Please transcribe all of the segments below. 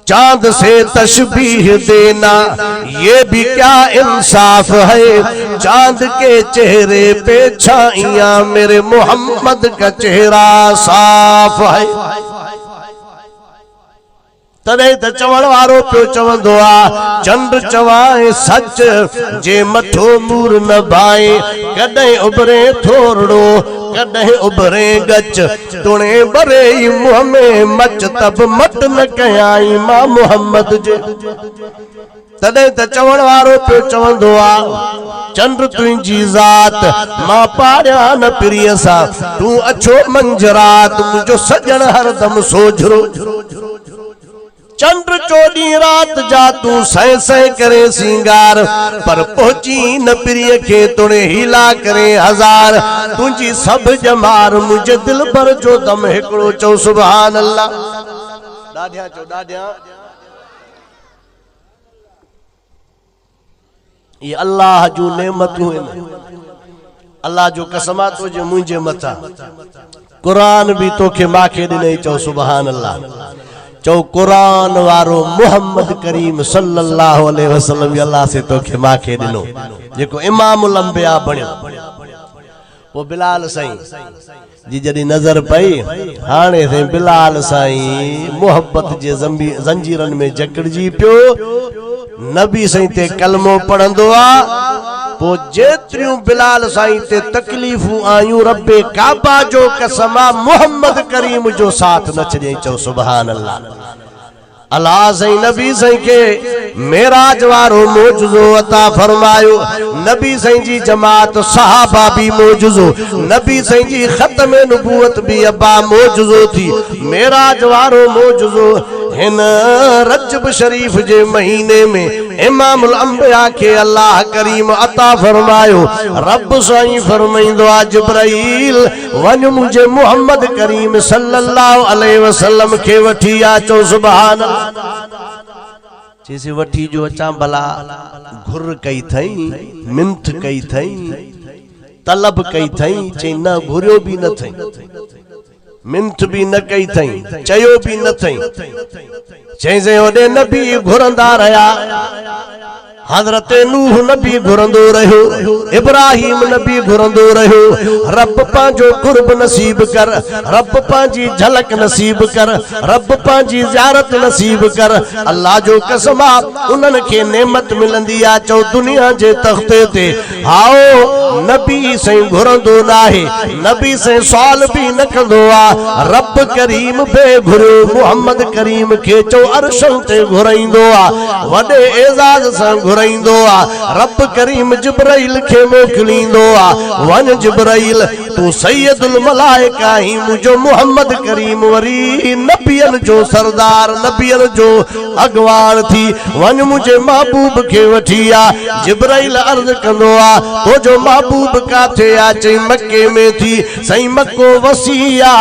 चांद से तशबीह देना ये भी क्या इंसाफ है। चांद के चेहरे पे छाइया मेरे मोहम्मद का चेहरा साफ है। तदे त चवण वारो पियो चवंदो आ चंड चवाए सच जे मथो मूर न भाए। कॾहिं उभरे थोरड़ो कॾहिं उभरे गच तुणे बरे मुंह में मच तब मट न कयाई मां मोहम्मद जे। तदे त चवण वारो पियो चवंदो आ चंड तुंहिंजी ज़ात मां पाड़िया न प्रिय सां तूं अछो मंजरात मुंहिंजो सजण हरदम सोझरो। चंड चोॾीं रात जा तूं सह सह करे सिंगार पर पहुची न प्रिय के तुणे हीला करे हजार। तुंहिंजी सब जमार मुझे दिल भर जो दम हिकड़ो चो सुभान अल्लाह। ॾाढिया चो ॾाढिया। ये अल्लाह जो नेमतूं आहिनि। अल्लाह जो कसमा तो जे मुंहिंजे मथा कुरान भी तोखे माखे ॾिनई चो सुभान अल्लाह। चो कुरान वारो मोहम्मद करीम सल्लल्लाहु अलैहि वसल्लम अल्लाह से तोखे माखे ॾिनो जेको इमामुल अंबिया बणियो। वो बिलाल साईं जी जॾहिं नज़र पई हाणे से बिलाल साईं मोहब्बत जे जंजीरन में जकड़जी पियो। नबी साईं ते कलमो पढ़ंदो आ पो जेतिरियूं बिलाल साईं ते तकलीफ़ूं आयूं रब्बे काबा जो कसमा मोहम्मद करीम जो साथ न छॾियईं चो सुभान अल्लाह। अल्लाह साईं नबी साईं के मेराज वारो मोजज़ो अता फरमायो। नबी साईं जी जमात सहाबा भी मोजज़ो नबी साईं जी खत्म नबूवत भी अबा मोजज़ो थी। मेराज वारो मोजज़ो हिन रजब शरीफ जे महीने में इमामुल अंबिया के अल्लाह करीम अता फरमायो। रब साईं फरमाइंदो आ जिब्राइल वञ मुझे मोहम्मद करीम सल्लल्लाहु अलैहि वसल्लम के वठी आ चो सुभान अल्लाह। जैसे वठी जो अचा भला घुर कई थई मिंथ कई थई तलब कई थई चई न घुरियो भी न थई मिंथ भी न कई थई चयो भी न थई। चई ओडे नबी घुरंदा रहा। हजरत नूह नबी घुरंदो रहो इब्राहिम नबी घुरंदो रहो। रब पांजो कुर्ब नसीब कर रब पांजी झलक नसीब कर रब पांजी ज़ियारत नसीब कर। अल्लाह जो कसमा उन्हनि खे नेमत मिलंदी आ चो दुनिया जे तख्ते ते आओ नबी से घुरंदो नाहे नबी से सवाल भी न कंदो आ। रब करीम बे घुरियो मोहम्मद करीम के चो अर्शन ते घुराइंदो आ वडे एजाज सां घुराइंदो आ। रब करीम जिब्राइल के मोकलींदो आ वन जिब्राइल तू सैयदुल मलाइका ही मुझो मोहम्मद करीम वरी नबियन जो सरदार नबियन जो अगवान थी वन मुझे महबूब के वठी आ। जिब्राइल अर्ज कंदो आ तो जो महबूब काथे आ चई मक्के में थी सही मक्को वसी आ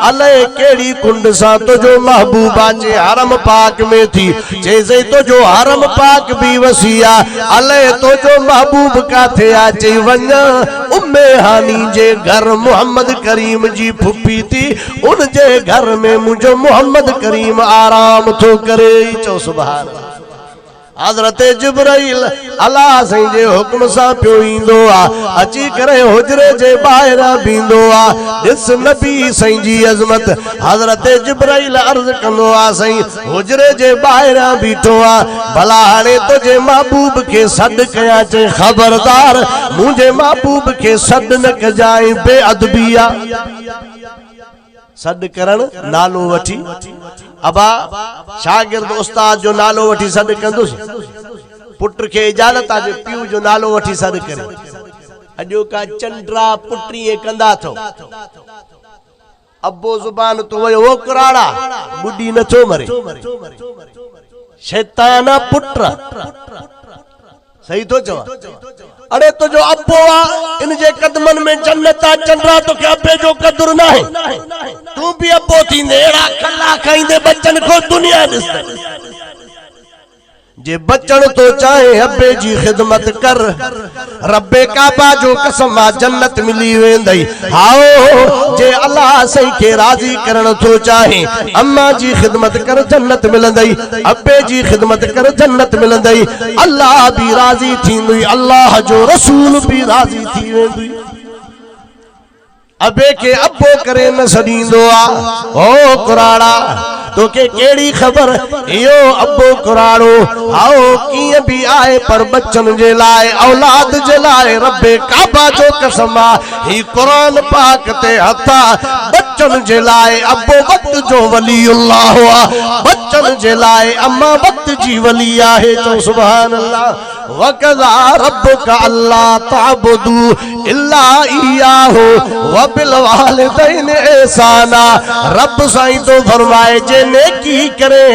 अले केड़ी कुंड सा तो जो महबूबा जे हरम पाक में थी चई तो जो हरम पाक भी वसी आ अले तो जो महबूब काथे आ चई वञ उम्मे हानी जे घर मोहम्मद करीम जी फुफी थी उन जे घर में मुझो मोहम्मद करीम आराम थो करे चो सुभान अल्लाह। हजरत जिब्राइल अल्लाह साईं जे हुक्म सां पियो ईंदो आ अची करे हुजरे जे ॿाहिरां बींदो आ। ॾिस नबी साईं जी अज़मत हजरत जिब्राइल अर्ज़ कंदो आ साईं हुजरे जे ॿाहिरां बीठो आ भला हाणे तुझे महबूब के सॾु कयां चई खबरदार मुंहिंजे महबूब के सॾु न कजाई बेअदबी आ। सॾु करण नालो वठी अबा शागिर्द उस्ताद जो नालो वठी सॾु कंदुसि पुट के इजाज़त आहे पीउ जो नालो वठी सॾु करे। अॼो का चंड्रा पुटी कंदा थो अबो जुबान तो वयो वो कुराड़ा बुढ़ी नथो मरे शैताना पुत्र सही तो चवा। अरे तो जो अब्बो आ इन जे कदमन में जन्नत आ चंद्रा तो के अब्बे जो कदर ना है तू भी अब्बो थी नेड़ा कल्ला खाइंदे बच्चन को दुनिया दिस जे बचन तो चाहे अब्बे जी खिदमत कर, रब्बे काबा जो कसम आ जन्नत मिली वेंदई। हाओ जे अल्लाह सही के राजी करण तो चाहे अम्मा जी खिदमत कर जन्नत मिलंदई, अब्बे जी खिदमत कर जन्नत मिलंदई। अल्लाह भी राजी थींदुई, अल्लाह जो रसूल भी राजी थी वेंदुई। अबे के अब्बो करे न सदींदो आ। ओ कुराड़ा तो के केड़ी खबर यो अब्बो कुराड़ो आओ किए भी आए पर बच्चन जे लाए औलाद जे लाए रब्बे काबा जो कसम ही कुरान पाक ते हथा बच्चन जे लाए अब्बो वक्त जो वलीउल्लाह हुआ, बच्चन जे लाए अम्मा वक्त जी वली आहे। तो सुभान अल्लाह। वकज़ा रब्बुका अल्ला ताबुदू इल्ला इय्याहु व बिल वालिदैन एहसाना। रब साईं तो फरमाए जे नेकी करे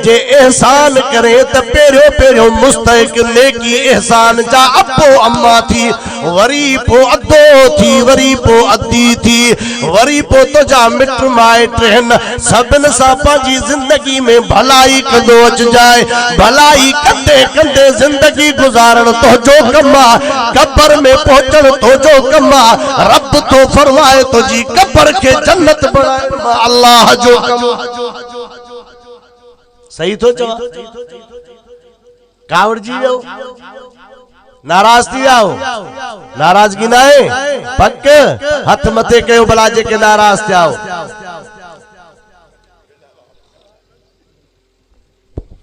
जे एहसान करे त पेरियो पेरियो मुस्तहिक नेकी एहसान जा अब्बो अम्मा थी, वरी पो अदो थी, वरी पो अदी थी, वरी पो तो जा मिट माइट रहन सभिन सां पंहिंजी जिंदगी में भलाई कंदो अच जाए। भलाई कंदे कंदे जिंदगी गुजारण तो जो कमा, कब्र में पहुंचण तो जो कमा। रब तो फरमाए तो जी कब्र के जन्नत बनाए अल्लाह जो कमा। सही तो चवा कावड़ जी हो नाराज थी आओ, नाराजगी ना है पक हथ मथे कयो भला जेके नाराज थे आओ।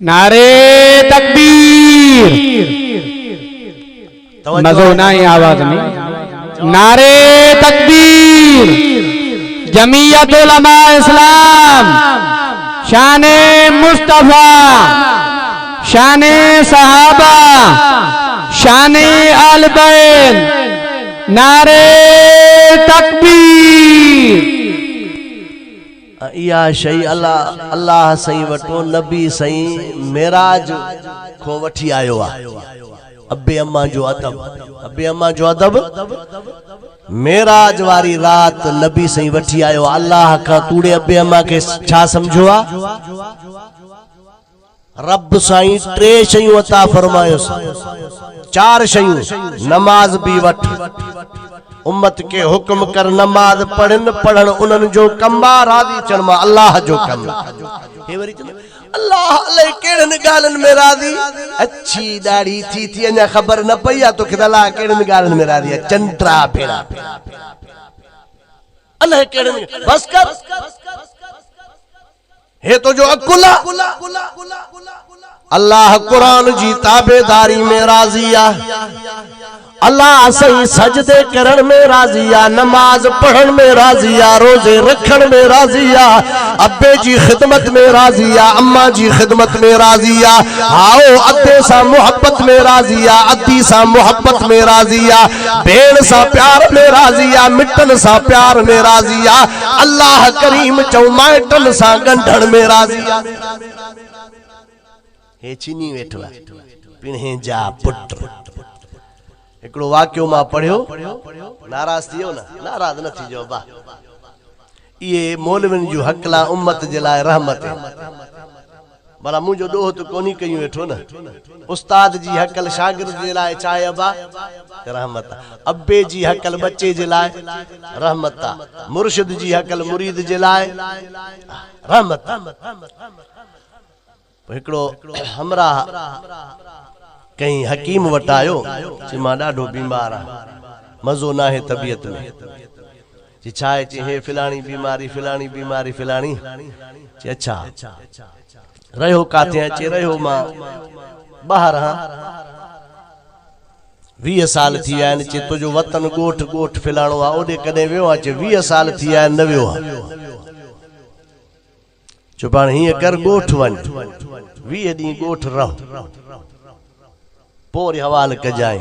नारे तकबीर, मजो ना ही आवाज में। नारे तकबीर, जमीयत उलमा इस्लाम, शाने मुस्तफा, शाने सहाबा, शाने आल बैत, नारे तकबीर। या शई अल्लाह अल्लाह सही वटो नबी सही मेराज को वठी आयो आ। अब्बे अम्मा जो अदब, अब्बे अम्मा जो अदब मेराज वारी रात नबी सही वठी आयो। अल्लाह का तूड़े अब्बे अम्मा के छा समझो आ। रब साईं टे शयूं अता फरमायो, चार शयूं। नमाज भी वठ, उम्मत के हुक्म कर नमाज पढ़न पढ़न उन्हन जो कम्बा राजी चरमा अल्लाह जो कम। हे वरी अल्लाह अल्लाह केड़न गालन में राजी। अच्छी दाढ़ी थी अञा खबर न पई आ तो कि अल्लाह केड़न गालन में राजी। चंट्रा फेरा अल्लाह केड़न बस कर हे तो जो अकुला। अल्लाह कुरान जी ताबेदारी में राजिया, अल्लाह सही सजदे करण में राजिया, नमाज पढ़न में राजिया, रोजे रखन में राजिया, अब्बे जी खिदमत में राजिया, अम्मा जी खिदमत में राजिया। आओ अद्दे सा मोहब्बत में राजिया, अद्दी सा मोहब्बत में राजिया, भेड़ सा प्यार में राजिया, मिटन सा प्यार में राजिया। अल्लाह करीम चौमाटन सा गंढण में राजिया। हे चीनी वेठो पिणे जा पुत्र एकड़ो वाक्यो मां पढ़ियो, नाराज थियो ना, नाराज न थी जो बा। ये मौलविन जो हकला उम्मत जे लाए रहमत है। भला मुझो दोह तो कोनी कयूं वेठो न। उस्ताद जी हकल शागिर्द जे लाए चाहे अबा रहमत, अब्बे जी हकल बच्चे जे लाए रहमत, मुर्शिद जी हकल मुरीद जे लाए रहमत। एकड़ो हमरा कहीं हकीम वटायो चे मां ॾाढो बीमार आ, मज़ो ना है तबीयत में। चे छाए चे हे फिलानी बीमारी फिलानी बीमारी फिलानी। चे अच्छा रहो काथे चे रहो मां बाहर हां 20 साल थी आया चे तुझो वतन गोठ गोठ फिलाणो आ ओडे कदे वियो आ। चे 20 साल थी आया न वियो आ। चुपाण ही कर गोठ वन 20 दी गोठ रहो पोरे हवाल कजाए।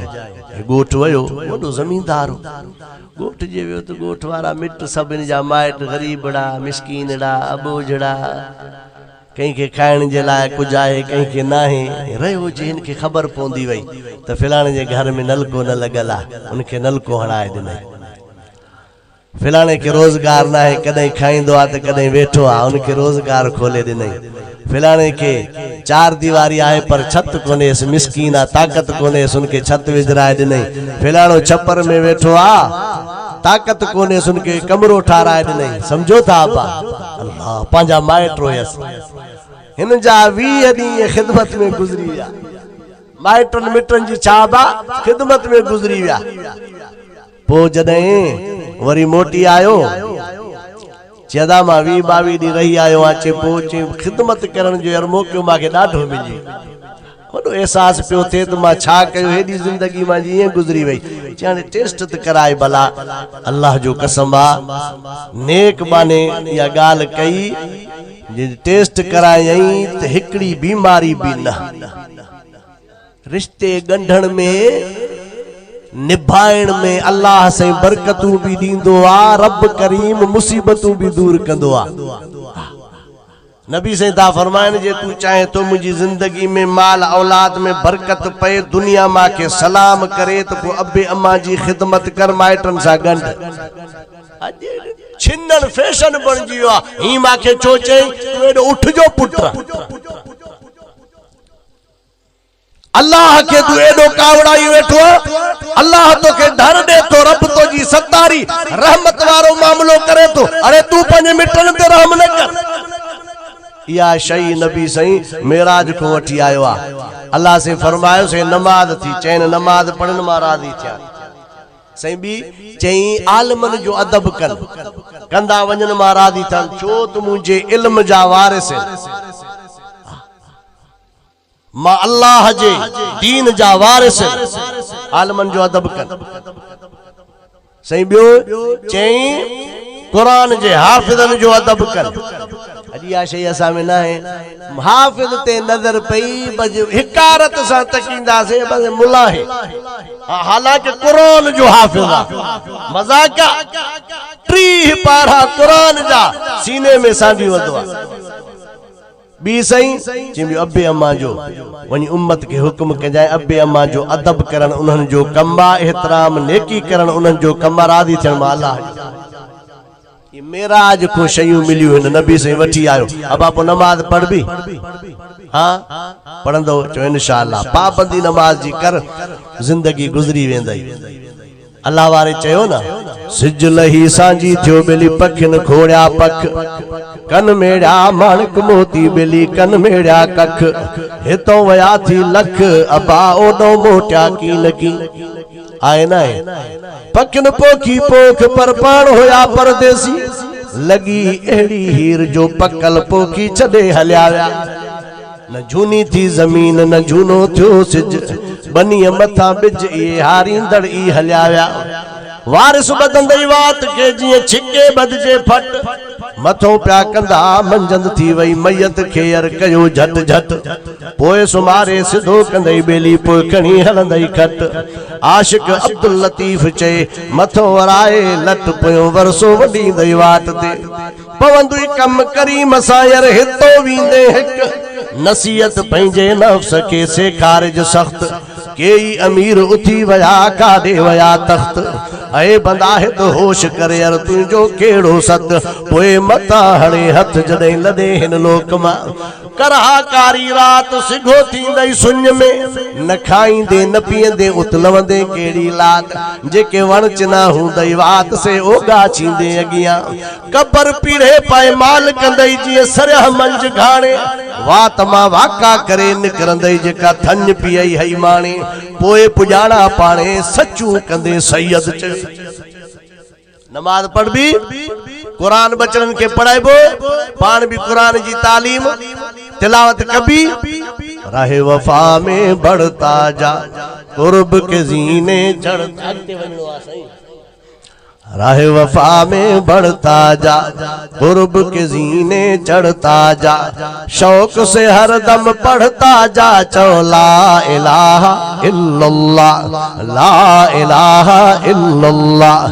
गोठ वयो वडो जमींदार गोठ जे वियो तो गोठ वारा मिट सभिन जा माइट गरीबड़ा मिस्कीनड़ा अबोजड़ा कहीं के खाइण जे लाए कुछ आहे कहीं के ना है रहो जे इनके खबर पौंदी वई तो फिलाने जे घर में नलको न लगल आ उनके नलको हणाए दिने। फिलाने के रोजगार ना है, कदे खाइंदो आ त कदे वेठो आ, उनके रोजगार खोले दिनई। फिलाने के चार दीवारी आए पर छत कोने, मिस्कीन आ ताकत कोने, उनके छत विजराए दिनई। फिलानो छप्पर में वेठो आ, ताकत कोने, उनके कमरो ठाराए दिनई। समझो था आपा अल्लाह पांजा माइट रोयस हिन जा 20 ॾींहं खिदमत में गुजरी विया। माइटन मिटन जी छाबा खिदमत में गुजरी विया। पो जॾहिं वरी मोटी आयो, चेदा मां 20-22 ॾींहं रही आयो आचे। पो चे खिदमत करण जो यार मौक़ो मांखे ॾाढो मिली। वॾो एहसास पियो थिए त मां छा कयो, हेॾी ज़िंदगी मां ईअं गुज़री वई। हाणे टेस्ट त कराए भला। अल्लाह जो कसम आ, नेक माने इहा ॻाल्हि कई, जे टेस्ट करायई त हिकिड़ी बीमारी बि न। रिश्ते ॻंढण में, निभाइण में अल्लाह से बरकतूं भी दींदो आ। रब करीम मुसीबतूं भी दूर कंदो आ। नबी से ता फरमाइन, जे तू चाहे तो मुझी जिंदगी में माल औलाद में बरकत पए, दुनिया मां के सलाम करे, तो को अब्बे अम्मा जी खिदमत कर, माइटन सा गंढ। छिन्नन फैशन बन जियो आ। ही मां के चो चई तू एडो उठ जो पुत्र, अल्लाह के तू एडो कावड़ाई वेठो, अल्लाह तो के डर दे तो, रब तो जी सत्तारी रहमत वारो मामलो करे तो। अरे तू पंजे मिटन ते रहम न कर। या शई नबी सही मेराज को वठी आयो आ। अल्लाह से फरमायो से नमाज थी, चैन नमाज पढ़न मां राज़ी थिया। सही बी चई आलमन जो अदब कन, कंदा वञन मां राज़ी थियन, छो त मुंहिंजे इल्म जा वारिस मां अल्लाह जे दीन जा वारिस, आलमन जो अदब कन। सही बियो चई कुरान जे हाफिज़न जो अदब कर। अॼु शई असां में न आहे। हाफिज़ ते नज़र पई बस हिकारत सां तकींदासीं, बस मुला है, हालांकि कुरान जो हाफिज़ आहे। मज़ाक 3 पारा कुरान जा सीने में सांढी वंदो आहे। बी सही चई अब्बे अम्मा जो वनी उम्मत के हुक्म कजाए, अब्बे अम्मा जो अदब करण, उन्हनि जो कम्बा एहतराम नेकी करण, उन्हनि जो कम्बा राज़ी थियण मां अल्लाह। ये मेराज को शयूं मिलियूं हिन नबी से वठी आयो। अब आप नमाज पढ़ भी, हाँ पढ़ंदो चो इंशाअल्लाह। पाबंदी नमाज जी कर, जिंदगी गुजरी वेंदई। अल्लाह वारे चयो ना, सिज लही सांझी थियो बेली पखिन खोड़िया पख, कन मेड़ा माणक मोती बेली कन मेड़ा कख, हितो वया थी लख अबा ओडो मोटिया की लगी। आए ना पखिन पोखी पोख पर पाण होया परदेसी, लगी एड़ी हीर जो पकल पोखी छड़े हलिया विया। न झूनी थी जमीन न झूनो थियो सिज, बनी मथा बिज ये हारींदड़ ई हलिया विया। वारिस बदंदई वात के जिए छिके बदजे फट, मथो प्या कंदा मंजंद थी वई मैयत खेयर कयो झट झट, पोए सुमारे सिधो कंदई बेली पोए खणी हलंदई खट। आशिक अब्दुल लतीफ चे मथो वराए लट पयो वरसो वडींदई वाट ते, पवंदुई कम करीम सायर हितो वींदे हिक, नसीहत पंहिंजे नफ्स के सेखारिज सख्त, केई अमीर उथी वया काॾे वया तख्त, ऐ बंदा हित होश करे यार तुंहिंजो कहिड़ो सत, पोइ मथा हणे हथ जॾहिं लॾे हिन लोक मां, करहा कारी रात सिघो थींदई सुञ में, न खाईंदे न पीअंदे उतलवंदे कहिड़ी लात, जेके वण चिना हूंदई वात से ओगा छींदे अॻियां, कबर पीढ़े पाए माल कंदई जीअं सरह मंझ घाणे, वात मां वाका करे निकरंदई जेका थञ पीअई हई माणे, पोइ पुॼाणा पाणे सचूं कंदे सैयद चयो। नमाज पढ़ भी, कुरान बचड़न के पढ़ाइबो, पान भी कुरान जी तालीम तिलावत कभी, राहे वफा में बढ़ता जा कुर्ब के जीने चढ़ता, राहे वफा में बढ़ता जा कुर्ब के जीने चढ़ता जा, शौक से हर दम पढ़ता जा, चो ला इलाहा इल्लल्लाह ला इलाहा इल्लल्लाह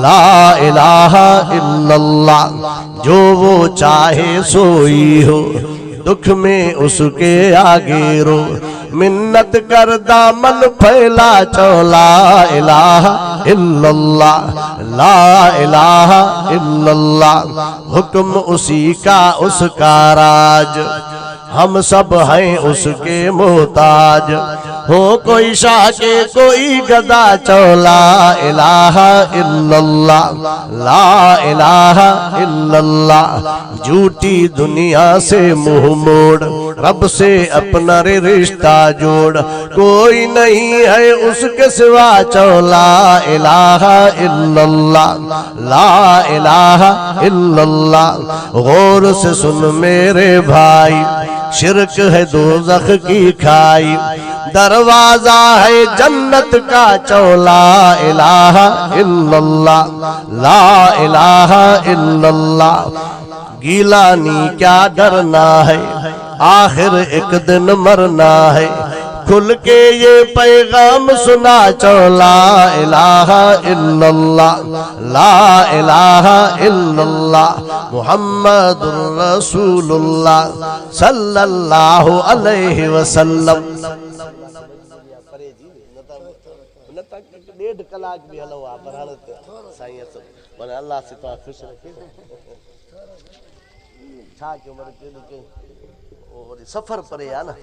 ला इलाहा इल्लल्लाह, जो वो चाहे सोई हो दुख में उसके आगे रो, मिन्नत कर दामन फैला चो ला इलाहा इल्लल्लाह, ला इलाहा इल्लल्लाह। हुक्म उसी का उसका राज, हम सब हैं उसके मोहताज। हो कोई शाह के कोई गदा चो ला इलाहा इल्लल्लाह, ला इलाहा इल्लल्लाह। झूठी दुनिया से मुंह मोड़, रब से अपना रिश्ता जोड़। कोई नहीं है उसके सिवा चो ला इलाहा इल्लल्लाह, ला इलाहा इल्लल्लाह। गौर से सुन मेरे भाई, शिरक है दोज़ख की खाई, दरवाजा है जन्नत का चो ला इलाहा इल्लल्लाह, ला इलाहा इल्लल्लाह। गीलानी क्या डरना है, आखिर एक दिन मरना है। खुल के ये पैगाम सुना चो ला इलाहा इल्लल्लाह, ला इलाहा इल्लल्लाह। मुहम्मदुर रसूलुल्लाह सल्लल्लाहु अलैहि वसल्लम। 1.5 कलाक भी हलो आप साईं मन अल्लाह से तो खुश रखे छा के उम्र के सफर परे आ ना।